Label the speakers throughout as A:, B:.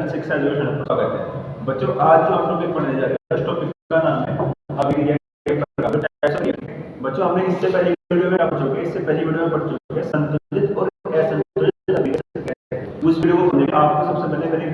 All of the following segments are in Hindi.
A: शिक्षा एजुकेशन में स्वागत है। बच्चों, आज जो हम टॉपिक पढ़ने जा रहे हैं, उस टॉपिक का नाम है अभिक्रिया के प्रकार। बच्चों, हमने इससे पहले वीडियो में पढ़ चुके हैं, इससे पहली वीडियो में पढ़ चुके हैं संतुलित और असंतुलित अभिक्रिया। उस वीडियो को पढ़ने आपको सबसे पहले पहला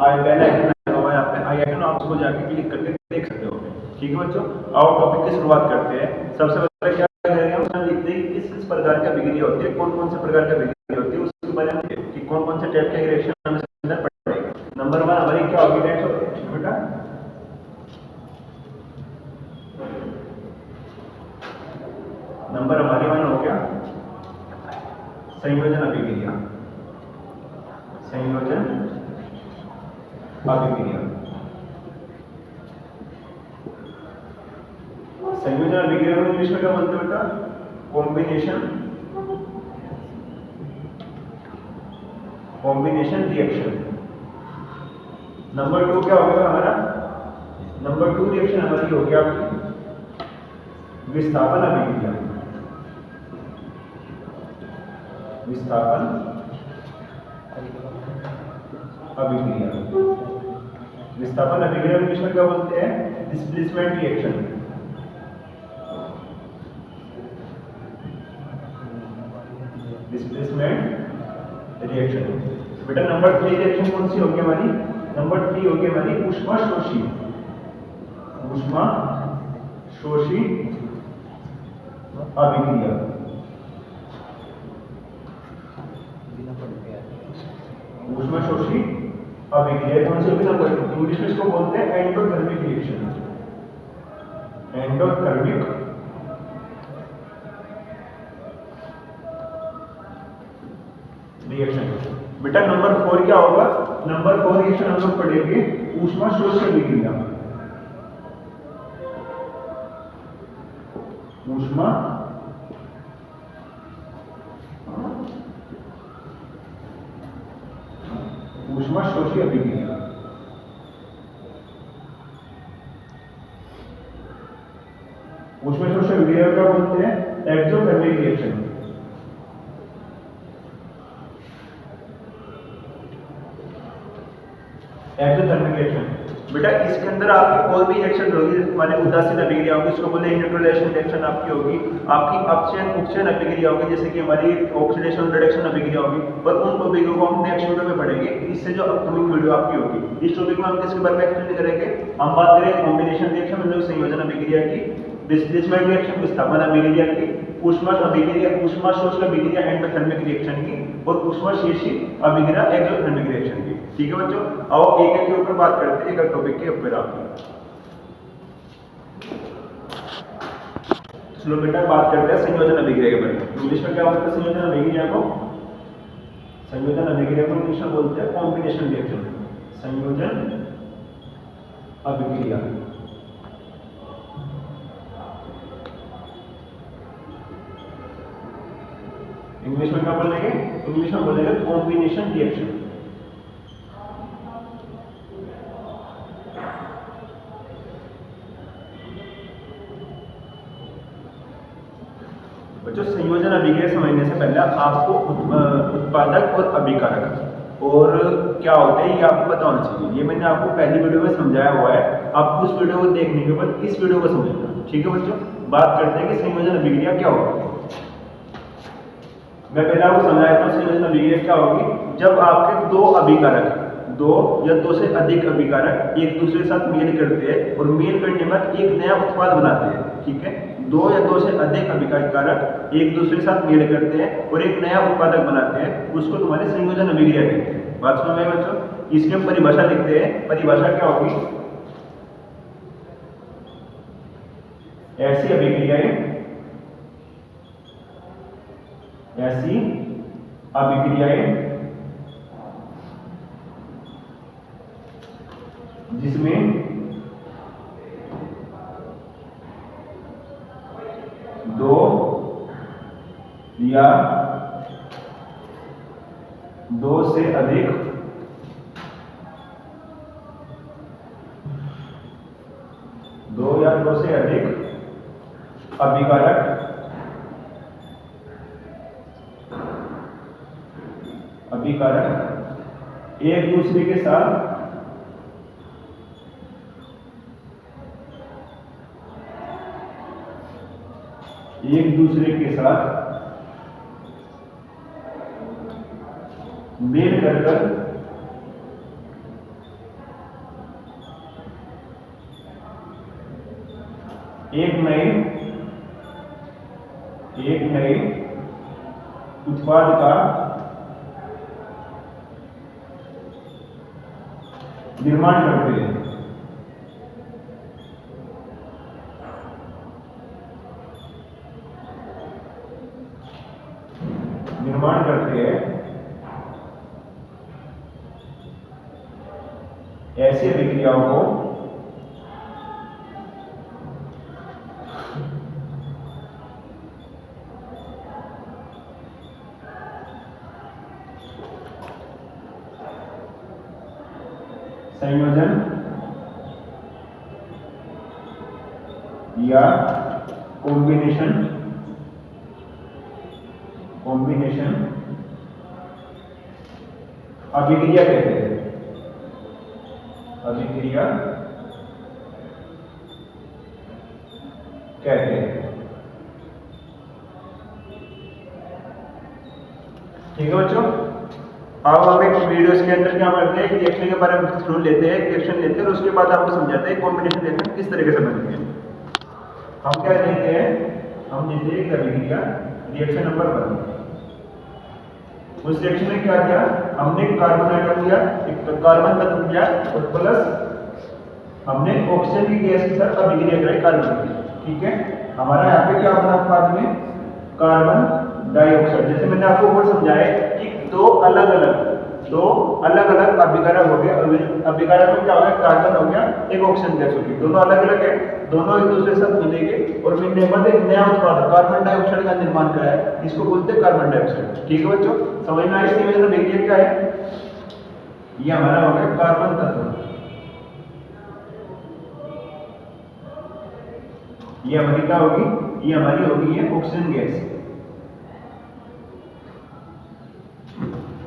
A: आइकन लगा हुआ है, यहाँ पे आई आइकन, आप उसको जाके क्लिक करके देख सकते हो। ठीक है बच्चों, आओ टॉपिक की शुरुआत करते हैं। सबसे पहले क्या करेंगे, हम लिखते हैं किस किस प्रकार की अभिक्रिया होती है, कौन कौन से प्रकार की अभिक्रिया होती है, उसके बारे में कि कौन कौन से टाइप के रिएक्शन हम इसके अंदर पढ़ेंगे। नंबर 1 हमारी क्या होगी टाइप्स ऑफ बेटा, नंबर हमारी 1 हो गया संयोजन अभिक्रिया। संयोजन अभिक्रिया, संयोजन अभिक्रिया को इंग्लिश में क्या बोलते हैं बेटा, कॉम्बिनेशन रिएक्शन। नंबर 2 क्या होगा हमारा, नंबर 2 रिएक्शन हमारी हो गया आपकी विस्थापन अभिक्रिया। विस्थापन अभिक्रिया, विस्थापन अभिक्रिया इंग्लिश में क्या बोलते हैं, डिस्प्लेसमेंट रिएक्शन। Displacement reaction. बेटा नंबर 3 रिएक्शन कौन सी होगी हमारी, नंबर 3 होगी हमारी ऊष्माशोषी। ऊष्माशोषी अभिक्रिया। ऊष्माशोषी अभिक्रिया कौन सी होगी, नंबर 2, इंग्लिश में इसको बोलते हैं एंडोथर्मिक रिएक्शन। Endothermic reaction. बेटा नंबर 4 क्या होगा, नंबर 4 रिएक्शन हम लोग पढ़ेंगे ऊष्माशोषी अभिक्रिया। ऊष्माशोषी अभिक्रिया। ऊष्माशोषी अभिक्रिया क्या बोलते हैं, एक्सोथर्मिक रिएक्शन। Exothermic reaction. बेटा इसके अंदर आपकी और भी रिएक्शन होगी, हमारे उदासीन अभिक्रिया होगी, इसको बोलते हैं न्यूट्रलाइजेशन रिएक्शन आपकी होगी, आपकी अपचयन उपचयन अभिक्रिया होगी, जैसे कि हमारी ऑक्सीडेशन रिडक्शन अभिक्रिया होगी। और उन टॉपिकों को हम नेक्स्ट वीडियो में पढ़ेंगे, इससे जो अपकमिंग वीडियो आपकी होगी। इस टॉपिक में हम किसके बारे में एक्सप्लेन करेंगे, हम बात करेंगे कॉम्बिनेशन रिएक्शन मतलब संयोजन अभिक्रिया की, डिस्प्लेसमेंट रिएक्शन विस्थापन अभिक्रिया की, ऊष्माशोषी अभिक्रिया एंडोथर्मिक रिएक्शन की, और ऊष्माशोषी अभिक्रिया एक्सोथर्मिक रिएक्शन की। ठीक है बच्चों, आओ एक एक के ऊपर बात करते हैं, एक टॉपिक के ऊपर आपकी। चलो बेटा बात करते हैं संयोजन अभिक्रिया के बारे में। इंग्लिश में क्या बोलते हैं संयोजन अभिक्रिया को, संयोजन अभिक्रिया को इंग्लिश में बोलते हैं कॉम्बिनेशन रिएक्शन। संयोजन अभिक्रिया, इंग्लिश में क्या बोलेंगे, इंग्लिश में बोलेंगे कॉम्बिनेशन रिएक्शन। बच्चों संयोजन अभिक्रिया समझने से पहले आपको उत्पादक और अभिकारक और क्या होते हैं ये आपको पता होना चाहिए। ये मैंने आपको पहली वीडियो में समझाया हुआ है, आप उस वीडियो को देखने के बाद इस वीडियो को समझना। ठीक है बच्चों, बात करते हैं कि संयोजन अभिक्रिया क्या होती है। मैं पहले आपको समझाया था संयोजन अभिक्रिया क्या होगी, जब आपके दो अभिकारक, दो या दो से अधिक अभिकारक एक दूसरे के साथ मेल करते हैं और मेल करने के बाद एक नया उत्पाद बनाते हैं। ठीक है, दो या दो से अधिक अभिकारक एक दूसरे के साथ मेल करते हैं और एक नया उत्पादक बनाते हैं, उसको तुम्हारे संयोजन अभिक्रिया कहते हैं। बात समझ में बच्चों, इसकी हम परिभाषा लिखते हैं। परिभाषा क्या होगी, ऐसी अभिक्रियाएं जिसमें दो या दो से अधिक अभिकारक एक दूसरे के साथ एक दूसरे के साथ मेल कर एक नए उत्पाद का निर्माण करते हैं। ऐसी अभिक्रियाओं को संयोजन या कॉम्बिनेशन अभिक्रिया कहते हैं। अभिक्रिया कहते हैं। ठीक है बच्चों, अब हम एक वीडियोस के अंदर क्या करते हैं, रिएक्शन के बारे में सुन लेते हैं, रिएक्शन लेते हैं और उसके बाद आपको समझाते हैं कॉम्बिनेशन रिएक्शन किस तरीके से बनती है। हम क्या लेते हैं, हम लेते हैं अभिक्रिया रिएक्शन नंबर 1। उस रिएक्शन में क्या किया, हमने कार्बन आइटम लिया, एक कार्बन तत्व लिया और प्लस हमने ऑक्सीजन की गैस के साथ अभिक्रिया कराई कार्बन की। ठीक है, हमारा यहाँ पे क्या बना बाद में कार्बन डाइऑक्साइड। जैसे मैंने आपको ऊपर समझाया कि दो अलग अलग अभिकारक हो गए। अभिकारक में क्या हो गया, कार्बन हो गया, एक ऑक्सीजन गैस होगी, दोनों अलग अलग है, दोनों एक दूसरे के साथ मिलेंगे और मिलने के बाद एक नया उत्पाद कार्बन डाइऑक्साइड का निर्माण कराया है, इसको बोलते हैं कार्बन डाइऑक्साइड। ठीक है बच्चों, समझ में आया? इसमें देखिए क्या है, ये हमारा हो गया कार्बन तत्व, ये हमारी क्या होगी, ये हमारी होगी ये ऑक्सीजन गैस।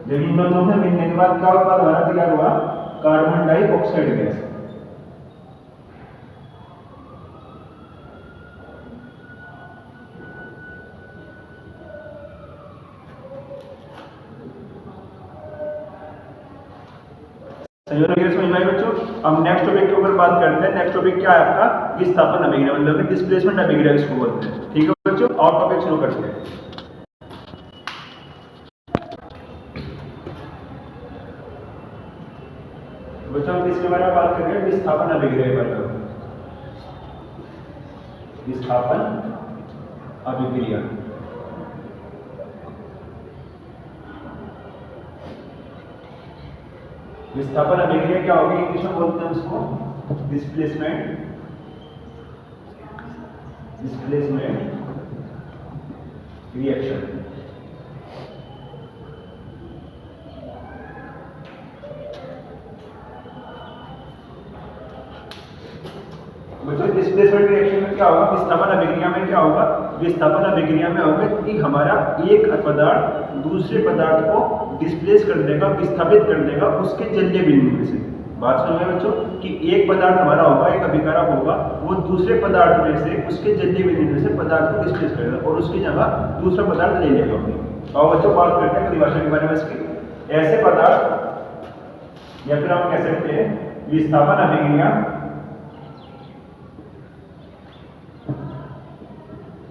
A: जब इन दोनों में मिलने के बाद क्या उत्पाद हमारा तैयार हुआ, कार्बन डाइऑक्साइड गैस। संयोजन गैस समझ में आई बच्चों? अब नेक्स्ट टॉपिक के ऊपर बात करते हैं। नेक्स्ट टॉपिक क्या है आपका, विस्थापन अभिक्रिया, मतलब कि डिस्प्लेसमेंट अभिक्रिया इसको बोलते हैं। ठीक है बच्चों, और टॉपिक शुरू करते हैं। बच्चों हम इसके बारे में बात करेंगे, विस्थापन अभिक्रिया के बारे में। विस्थापन अभिक्रिया, विस्थापन अभिक्रिया क्या होगी, इंग्लिश में बोलते हैं उसको डिस्प्लेसमेंट रिएक्शन। मतलब डिस्प्लेसमेंट रिएक्शन में क्या होगा, विस्थापन अभिक्रिया में क्या होगा, विस्थापन अभिक्रिया में होगा कि हमारा एक पदार्थ दूसरे पदार्थ को डिस्प्लेस कर देगा, विस्थापित कर देगा उसके जलीय बिंदु में से। बात समझ में बच्चों, कि एक पदार्थ हमारा होगा, एक अभिकारक होगा, वो दूसरे पदार्थ में से उसके जलीय बिंदु में से पदार्थ को डिस्प्लेस करेगा और उसकी जगह दूसरा पदार्थ ले लेगा। और बच्चों बात करते हैं परिभाषा के बारे में इसकी। ऐसे पदार्थ या फिर हम कह सकते हैं विस्थापन अभिक्रिया,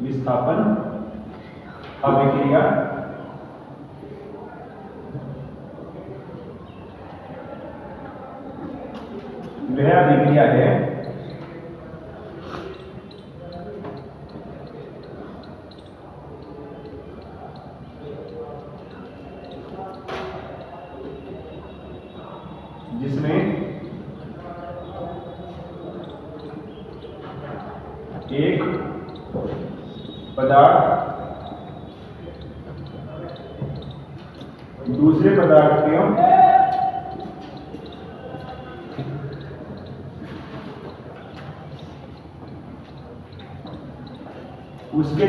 A: विस्थापन अभिक्रिया वह अभिक्रिया है जिसमें एक पदार्थ दूसरे पदार्थ के उसके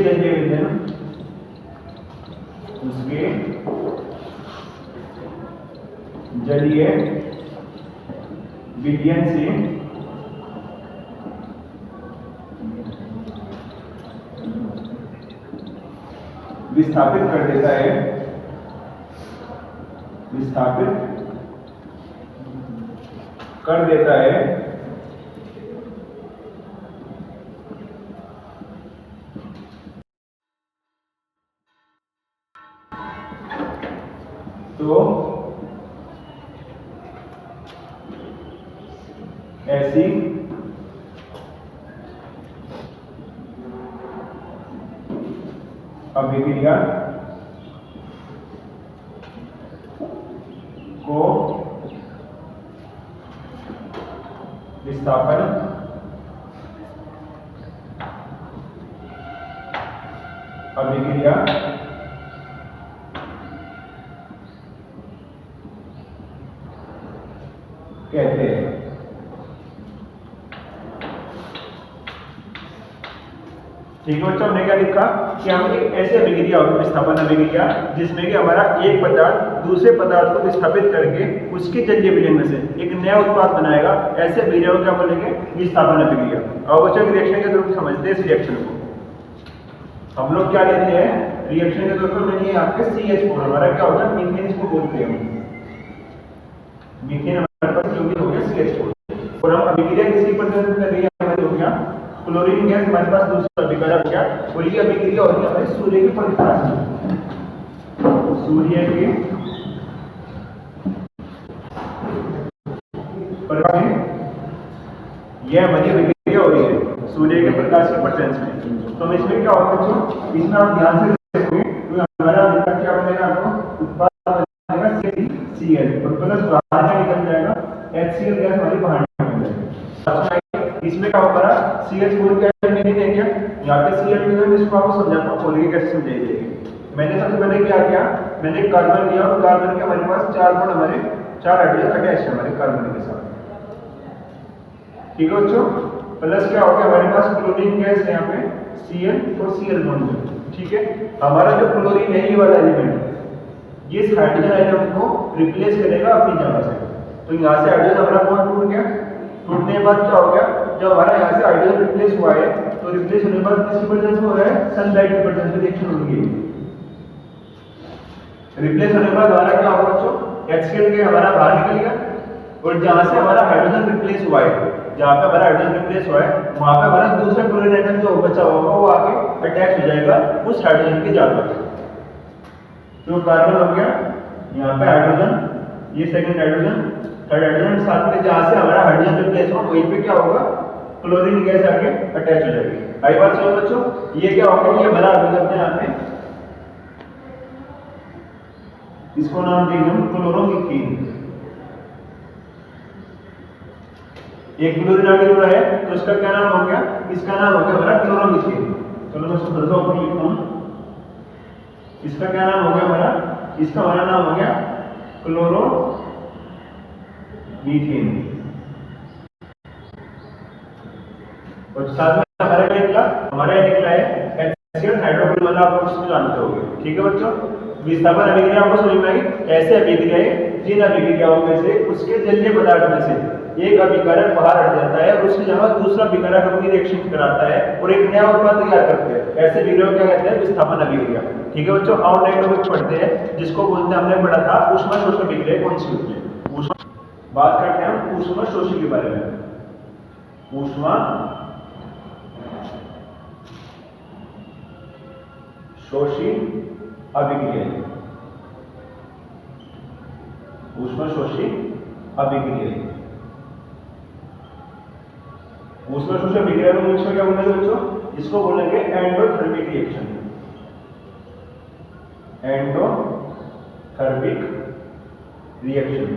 A: जलीय विलयन से विस्थापित कर देता है, विस्थापित कर देता है तो ऐसी अभिक्रिया को विस्थापन अभिक्रिया कहते हैं। ठीक है बच्चों, हमने क्या लिखा कि हम एक ऐसी अभिक्रिया होगी विस्थापन अभिक्रिया जिसमें कि हमारा एक पदार्थ दूसरे पदार्थ को विस्थापित करके उसके जलीय विलयन में से एक नया उत्पाद बनाएगा। ऐसे अभिक्रिया को क्या बोलेंगे? विस्थापन अभिक्रिया। अब बच्चों रिएक्शन के रूप में समझते हैं इस रिएक्शन को। हम लोग क्या लेते हैं रिएक्शन के तौर पर, मैंने यहाँ पे CH4 हमारा क्या होगा मीथेन, इसको बोलते हैं मीथेन। हमारे पास जो भी हो गया CH4 और हम अभिक्रिया किसकी प्रदर्शन कर रही है? हमारी हो गया क्लोरीन गैस, हमारे पास दूसरा अभिक्रिया हो गया और ये अभिक्रिया होगी हमारे सूर्य के प्रकाश में, सूर्य के प्रकाश में यह हमारी अभिक्रिया हो रही है सूर्य के प्रकाश के प्रेजेंस में। तो इसमें क्या होगा बच्चों, इसमें आप ध्यान से देखोगे तो हमारा क्या बनेगा, आपको उत्पाद बनेगा CL और प्लस बाहर में निकल जाएगा HCl गैस हमारी बाहर निकल जाएगी। इसमें क्या होगा CH4 क्या नहीं देंगे, यहाँ पे Cl में इसको आपको समझाता हूँ, फॉलोइंग कैसे समझाई जाएगी। मैंने सबसे पहले क्या किया, मैंने कार्बन लिया और कार्बन के हमारे पास 4 बॉन्ड, हमारे 4 हाइड्रोजन अटैच है हमारे कार्बन के साथ। ठीक है बच्चों, प्लस क्या हो गया हमारे पास क्लोरीन गैस है यहाँ पे Cl और Cl बॉन्ड। ठीक है, हमारा जो क्लोरीन है ये वाला एलिमेंट ये इस हाइड्रोजन आइटम को रिप्लेस करेगा अपनी जगह से। तो यहाँ से हाइड्रोजन हमारा बॉन्ड टूट गया, टूटने के बाद क्या हो गया, जब हमारा यहाँ से हाइड्रोजन रिप्लेस हुआ है तो रिप्लेस होने के बाद किसकी प्रेजेंस में हो रहा है? सनलाइट की प्रेजेंस में रिएक्शन होगी। रिप्लेस होने के बाद हमारा क्या होगा बच्चों, HCl के हमारा बाहर निकल गया और जहां से हमारा हाइड्रोजन रिप्लेस हुआ है, जहां पे हमारा हाइड्रोजन रिप्लेस हुआ है वहां पे हमारा दूसरा क्लोरीन एटम जो बचा होगा वो आके अटैच हो जाएगा उस हाइड्रोजन के जाल पर। तो कार्बन हो गया यहाँ पे हाइड्रोजन, ये सेकंड हाइड्रोजन, थर्ड हाइड्रोजन, साथ में जहां से हमारा हाइड्रोजन रिप्लेस हुआ वहीं पे क्या होगा क्लोरीन गैस आके अटैच हो जाएगी। आई बात समझ बच्चों, ये क्या होगा, ये हमारा अभिक्रिया है यहाँ पे, इसको नाम देंगे हम क्लोरोमीथेन। एक क्लोरीन आगे जुड़ा है तो इसका क्या नाम हो गया, इसका नाम हो गया हमारा क्लोरोमीथेन। चलो मैं इसको थोड़ा ऊपर लिखता हूं, इसका क्या नाम हो गया हमारा, इसका हमारा नाम हो गया क्लोरोमीथेन। और साथ में हमारा क्या निकला, हमारा ये निकला है HCl हाइड्रोजन वाला, आप उसको जानते होंगे। ठीक है बच्चों, विस्थापन अभिक्रिया आपको समझ में आई। ऐसे अभिक्रियाएं जिन अभिक्रियाओं में से उसके जलीय पदार्थ में से एक अभिकारक बाहर हट जाता है और उसकी जगह दूसरा अभिकारक अपनी रिएक्शन कराता है और एक नया उत्पाद तैयार करते हैं, ऐसे अभिक्रिया क्या कहते हैं? विस्थापन अभिक्रिया। ठीक है बच्चों, ऑनलाइन टॉपिक पढ़ते हैं जिसको बोलते हैं, हमने पढ़ा था ऊष्माशोषी अभिक्रिया कौन सी होती है। बात करते हैं हम ऊष्माशोषी के बारे में। ऊष्मा शोषी अभिक्रिया, ऊष्माशोषी अभिक्रिया, ऊष्माशोषी अभिक्रिया में इसको क्या बोलेंगे बच्चों, इसको बोलेंगे एंडोथर्मिक रिएक्शन, एंडोथर्मिक रिएक्शन।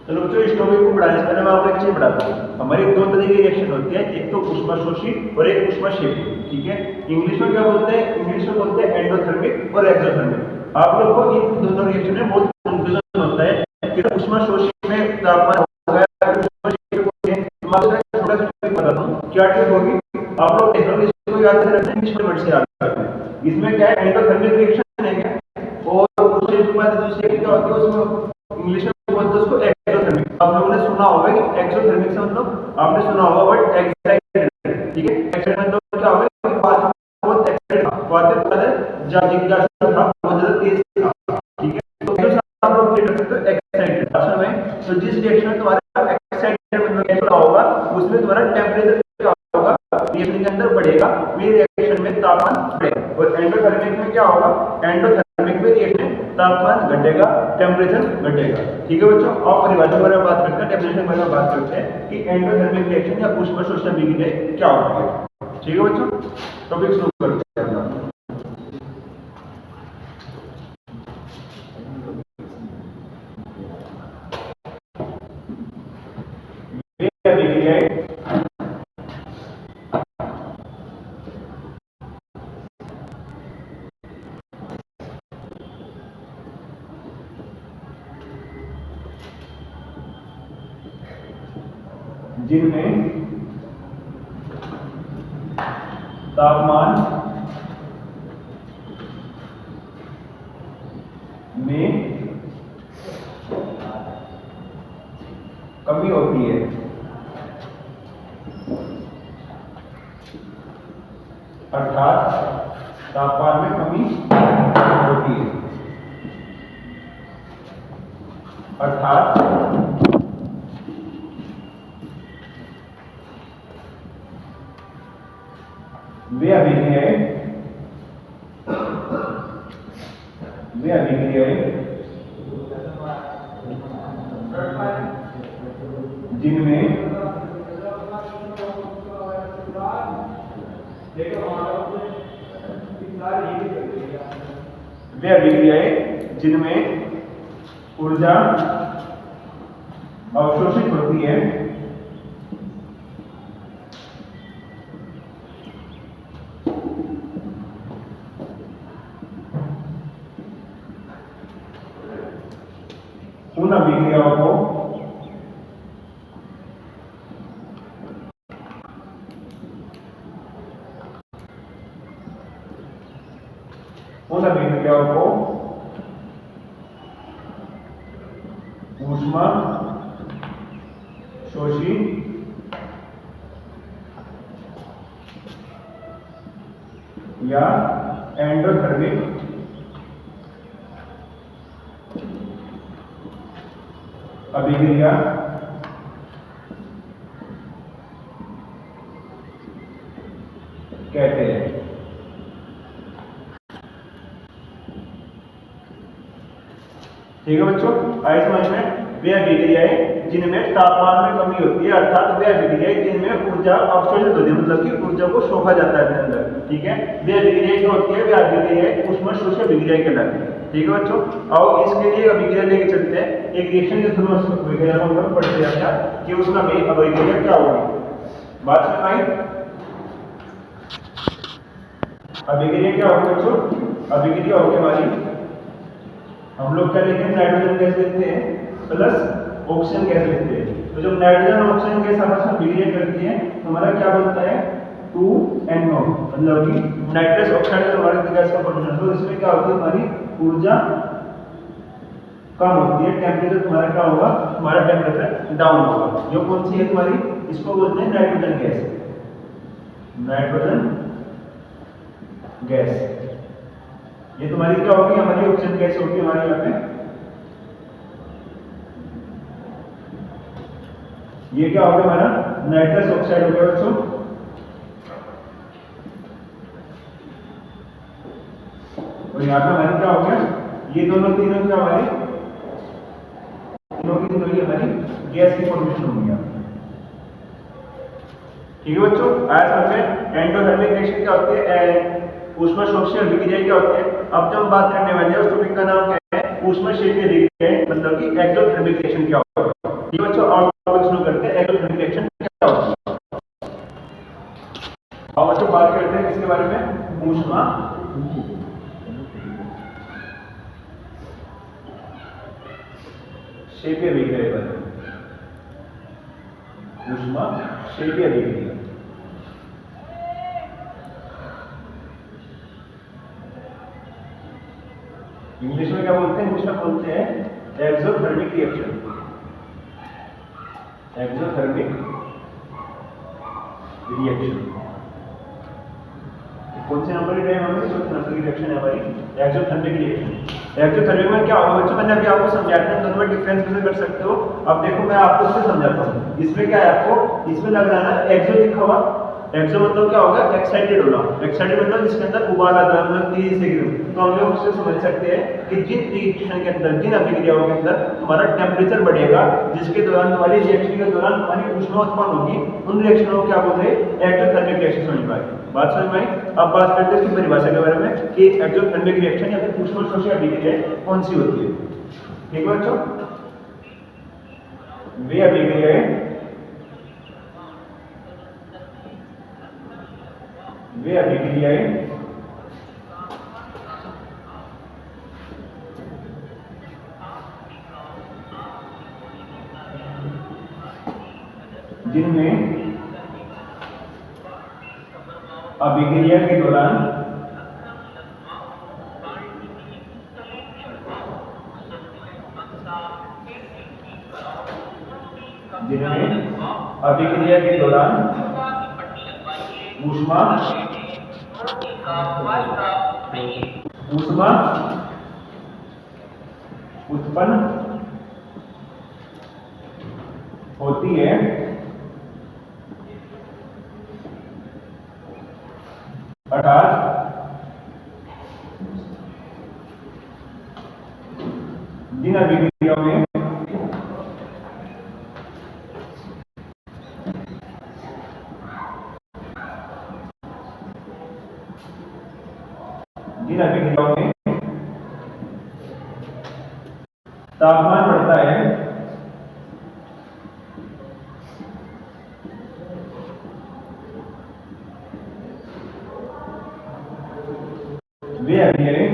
A: चलो बच्चों, इस टॉपिक को पढ़ाने से पहले मैं आपको एक चीज बताता हूँ। हमारी दो तरह की रिएक्शन होती है, एक तो ऊष्माशोषी और एक ऊष्माक्षेपी। ठीक है, इंग्लिश में क्या बोलते हैं, इंग्लिश में बोलते हैं एंडोथर्मिक और एक्सोथर्मिक। आप लोग को इन दोनों रिएक्शन में बहुत कंफ्यूजन होता है कि ऊष्माशोषी में तापमान हो गया, छोटा सा ट्रिक बताता हूँ क्या ट्रिक होगी, आप लोग देख लो, इसको याद रखते हैं, इंग्लिश वर्ड से याद रखते हैं। इसमें क्या है, एंडोथर्मिक रिएक्शन है क्या, और उसके बाद दूसरी क्या होती है, उसमें इंग्लिश में बोलते हैं उसको एक्सोथर्मिक। आप लोगों ने सुना होगा कि एक्सोथर्मिक से मतलब आपने सुना होगा वर्ड एक्साइटेड। ठीक है, एक्साइटेड मतलब क्या होगा, बहुत एक्साइटेड, होगा उसमें तुम्हारा टेम्परेचर क्या होगा, रिएक्शन के अंदर बढ़ेगा, रिएक्शन में तापमान बढ़ेगा। और एंडोथर्मिक में क्या होगा, एंडोथर्मिक में रिएक्शन तापमान घटेगा, टेम्परेचर घटेगा। ठीक है बच्चों, और परिभाषा के बारे में बात करते हैं, डेफिनेशन के बारे में बात करते हैं कि एंडोथर्मिक रिएक्शन या ऊष्मा शोषण अभिक्रिया क्या होती है। ठीक है बच्चों, टॉपिक शुरू करते हैं अपना। जिनमें तापमान में कमी होती है, अर्थात तापमान में कमी होती है, अर्थात वे अभिक्रियाएं जिनमें ऊर्जा अवशोषित होती है, उन अभिक्रियाओं को ऊष्मा शोषी या एंडोथर्मिक अभिक्रिया कहते हैं। ठीक है बच्चों, आइए समझ में। वे अभिक्रियाएं जिनमें तापमान में कमी होती है, अर्थात वे अभिक्रियाएं जिनमें ऊर्जा अवशोषित होती है, मतलब कि ऊर्जा को सोखा जाता है अपने अंदर। ठीक है, वे अभिक्रियाएं जो होती है वे अभिक्रियाएं ऊष्मा शोषी अभिक्रिया कहलाती है। ठीक है बच्चों, और इसके लिए अभिक्रिया लेके चलते हैं। एक रिएक्शन के थ्रू अभिक्रिया को हम लोग पढ़ते हैं कि उसका अभिक्रिया क्या होगी। बात समझ आई? अभिक्रिया क्या होगी बच्चों? अभिक्रिया होगी हमारी, हम लोग क्या लेते हैं, नाइट्रोजन गैस लेते हैं प्लस ऑक्सीजन गैस लेते हैं। तो जब नाइट्रोजन और ऑक्सीजन गैस आपस में अभिक्रिया करती है तो हमारा क्या बनता है, 2NO, मतलब कि नाइट्रस ऑक्साइड हमारे गैस का फॉर्मेशन। तो इसमें क्या होती है, हमारी ऊर्जा कम होती है, टेम्परेचर तुम्हारा क्या होगा, तुम्हारा टेम्परेचर डाउन होगा। जो कौन सी है तुम्हारी, इसको बोलते हैं नाइट्रोजन गैस, नाइट्रोजन गैस। ये तुम्हारी क्या होगी, हमारी ऑक्सीजन गैस होगी हमारे यहाँ पे। ये क्या होगा हमारा नाइट्रस ऑक्साइड हो गया बच्चों। और यहाँ पे हमारी क्या हो गया, ये दोनों तीनों क्या हमारी तीनों की तीनों ही हमारी गैस की फॉर्मेशन हो गया। ठीक है बच्चों, आज हमने एंडोथर्मिक रिएक्शन क्या होती है, ऊष्मा शोषी अभिक्रिया क्या होती है। अब जब हम बात करने वाले हैं उस टॉपिक का नाम क्या है, ऊष्मा क्षेपीय अभिक्रिया, मतलब कि एक्सोथर्मिक रिएक्शन क्या होता है। ठीक है बच्चों, और टॉपिक शुरू करते हैं, एक्सोथर्मिक रिएक्शन क्या होता है। अब बच्चों बात करते हैं किसके बारे में, ऊष्मा क्षेपीय अभिक्रिया के बारे में। ऊष्मा क्षेपीय अभिक्रिया, इंग्लिश में क्या बोलते हैं, इंग्लिश में बोलते हैं एक्सोथर्मिक रिएक्शन, एक्सोथर्मिक रिएक्शन। कौन से नंबर की रिएक्शन हमारी? चौथे नंबर की रिएक्शन है हमारी एक्सोथर्मिक रिएक्शन। एक्सोथर्मिक में क्या होगा बच्चों, मैंने अभी आपको समझाया था, दोनों में डिफरेंस कैसे कर सकते हो। अब देखो मैं आपको इससे समझाता हूँ। इसमें क्या है, आपको इसमें लग रहा है ना एक्सो लिखा हुआ। एक्सो मतलब क्या होगा? एक्साइटेड होना। एक्साइटेड मतलब जिसके अंदर उबाल आता है, मतलब तेजी से गिरे। तो हम लोग उससे समझ सकते हैं कि जिन रिएक्शन के अंदर, जिन अभिक्रियाओं के अंदर हमारा टेम्परेचर बढ़ेगा, जिसके दौरान हमारी रिएक्शन के दौरान हमारी ऊष्मा उत्पन्न होगी, उन रिएक्शनों को क्या बोलते हैं? Exothermic reaction. समझ में आई? बात समझ में आई? अब बात करते हैं इसकी परिभाषा के बारे में कि एक्सोथर्मिक रिएक्शन या फिर ऊष्मशोषी अभिक्रिया कौन सी होती है। ठीक है बच्चों, वे अभिक्रियाएं जिनमें अभिक्रिया के दौरान ऊष्मा उत्पन्न होती है, अर्थात जिन अभिक्रियाओं में तापमान बढ़ता है, वे अभिक्रियाएं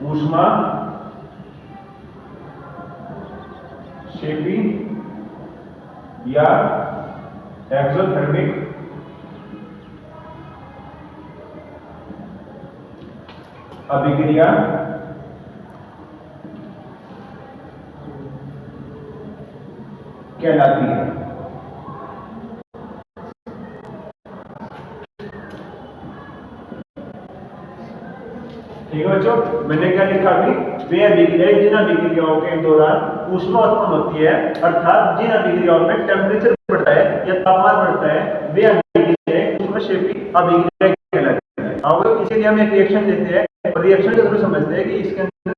A: ऊष्मा क्षेपी या एक्सोथर्मिक अभिक्रिया कहलाती है। ठीक है बच्चों, मैंने क्या लिखा अभी? वे अभिक्रियाएं जिन अभिक्रियाओं के दौरान ऊष्मा उत्पन्न होती है, अर्थात जिन अभिक्रियाओं में टेम्परेचर बढ़ता है या तापमान बढ़ता है, वे अभिक्रियाएं ऊष्मक्षेपी अभिक्रिया कहलाती है। अब इसीलिए हम एक रिएक्शन लेते हैं और रिएक्शन के थ्रू समझते हैं कि इसके अंदर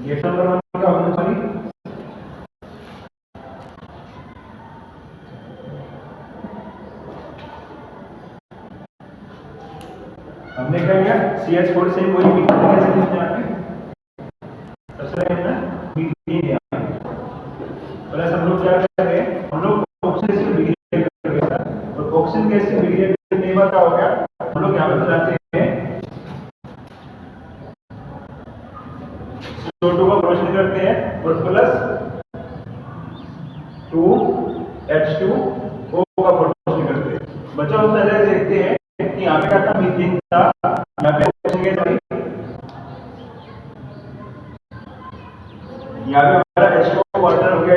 A: रिएक्शन नंबर 1 क्या होना चाहिए? हमने क्या किया? CH4 से वही मीथेन गैस लिखते हैं आपके सबसे पहले हमने मीथेन लिया। और ऐसा हम लोग क्या कर रहे हैं? हम लोग ऑक्सीजन से बिक्रिया कर रहे हैं और ऑक्सीजन गैस से बिक्रिया करने के बाद क्या हो गया? हम लोग यहां पे बताते हैं CO2 का प्रोडक्शन करते हैं और प्लस 2H2O का प्रोडक्शन करते हैं। बच्चों हम पहले देखते हैं कि यहाँ पे क्या था? मीथेन था, यहाँ पे ऑक्सीजन गैस आई, यहाँ पे हमारा H2O वाटर हो गया,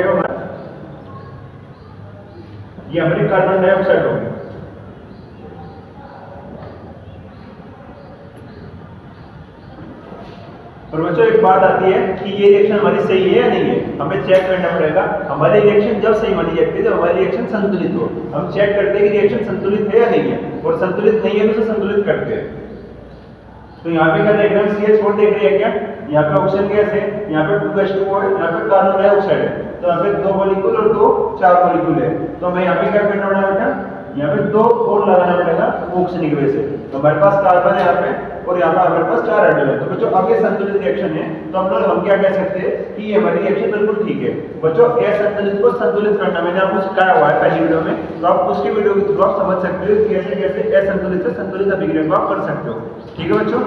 A: ये हमारी कार्बन डाइऑक्साइड हो गई। और बच्चों एक बात आती है कि ये रिएक्शन हमारी सही है या नहीं है, हमें चेक करना पड़ेगा। हमारी रिएक्शन जब सही मानी जाती है जब हमारी रिएक्शन संतुलित हो। हम चेक करते हैं कि रिएक्शन संतुलित है या नहीं है, और संतुलित नहीं है तो उसे संतुलित करते हैं। तो यहाँ पे क्या देख रहे हैं? CH4 देख रहे हैं क्या? यहाँ पे ऑक्सीजन गैस है, यहाँ पे 2H2O है, यहाँ पे कार्बन डाइऑक्साइड है। तो यहाँ पे 2 मॉलिक्यूल और 2 4 मॉलिक्यूल है। तो हमें यहाँ पे क्या करना पड़ेगा बेटा? यहाँ पे 2 और लगाना पड़ेगा ऑक्सीजन की वजह से। तो हमारे पास कार्बन है यहाँ पे और यहाँ पे हमारे पास 4 हाइड्रोजन है। तो बच्चों अब ये संतुलित रिएक्शन है, तो हम क्या कह सकते हैं कि ये हमारी रिएक्शन बिल्कुल ठीक है। बच्चों असंतुलित को संतुलित करना मैंने आपको सिखाया हुआ है पहली वीडियो में, तो आप उसकी वीडियो के थ्रू आप समझ सकते हो कैसे कैसे असंतुलित से संतुलित अभिक्रिया को आप कर सकते हो। ठीक है बच्चों,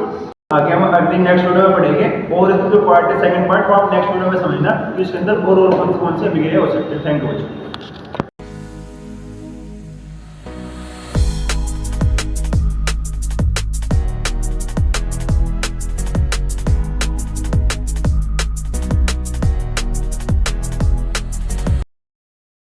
A: आगे हम अगली नेक्स्ट वीडियो में पढ़ेंगे और इसका जो पार्ट है सेकंड पार्ट वो आप नेक्स्ट वीडियो में समझना कि इसके अंदर और कौन से अभिक्रिया हो सकते हैं। थैंक यू बच्चों।